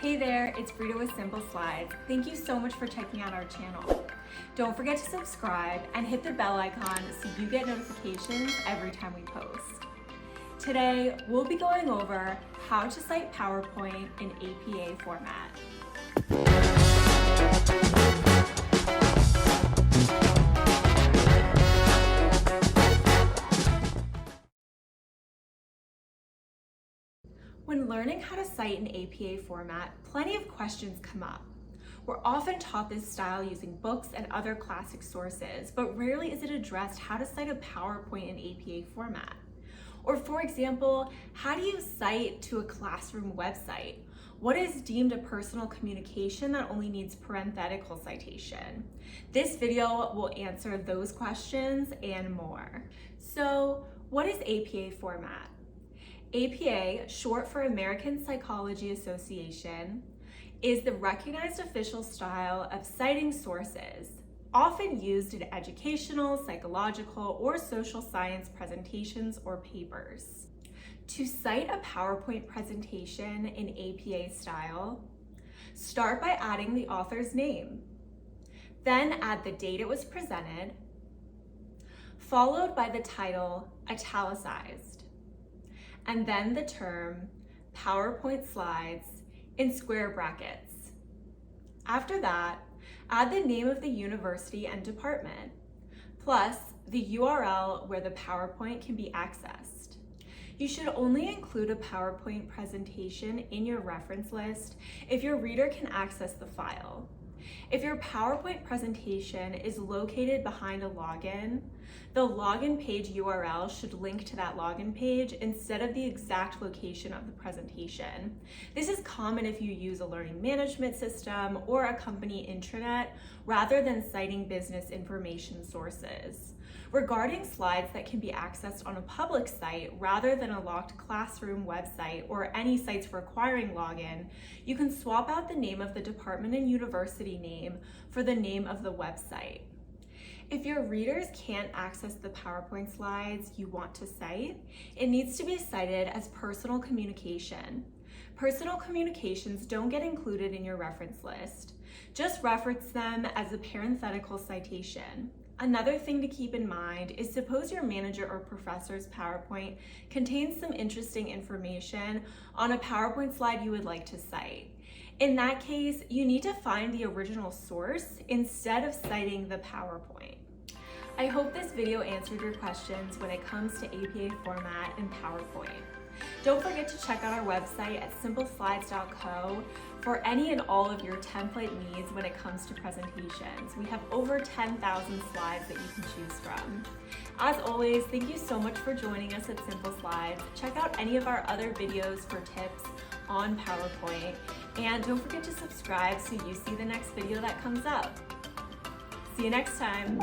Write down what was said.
Hey there, it's Brita with Simple Slides. Thank you so much for checking out our channel. Don't forget to subscribe and hit the bell icon so you get notifications every time we post. Today, we'll be going over how to cite PowerPoint in APA format. When learning how to cite in APA format, plenty of questions come up. We're often taught this style using books and other classic sources, but rarely is it addressed how to cite a PowerPoint in APA format. Or for example, how do you cite to a classroom website? What is deemed a personal communication that only needs parenthetical citation? This video will answer those questions and more. So, what is APA format? APA, short for American Psychology Association, is the recognized official style of citing sources, often used in educational, psychological, or social science presentations or papers. To cite a PowerPoint presentation in APA style, start by adding the author's name. Then add the date it was presented, followed by the title italicized, and then the term PowerPoint slides in square brackets. After that, add the name of the university and department, plus the URL where the PowerPoint can be accessed. You should only include a PowerPoint presentation in your reference list if your reader can access the file. If your PowerPoint presentation is located behind a login, the login page URL should link to that login page instead of the exact location of the presentation. This is common if you use a learning management system or a company intranet rather than citing business information sources. Regarding slides that can be accessed on a public site rather than a locked classroom website or any sites requiring login, you can swap out the name of the department and university name for the name of the website. If your readers can't access the PowerPoint slides you want to cite, it needs to be cited as personal communication. Personal communications don't get included in your reference list. Just reference them as a parenthetical citation. Another thing to keep in mind is suppose your manager or professor's PowerPoint contains some interesting information on a PowerPoint slide you would like to cite. In that case, you need to find the original source instead of citing the PowerPoint. I hope this video answered your questions when it comes to APA format and PowerPoint. Don't forget to check out our website at simpleslides.co for any and all of your template needs when it comes to presentations. We have over 10,000 slides that you can choose from. As always, thank you so much for joining us at Simple Slides. Check out any of our other videos for tips on PowerPoint, and don't forget to subscribe so you see the next video that comes up. See you next time.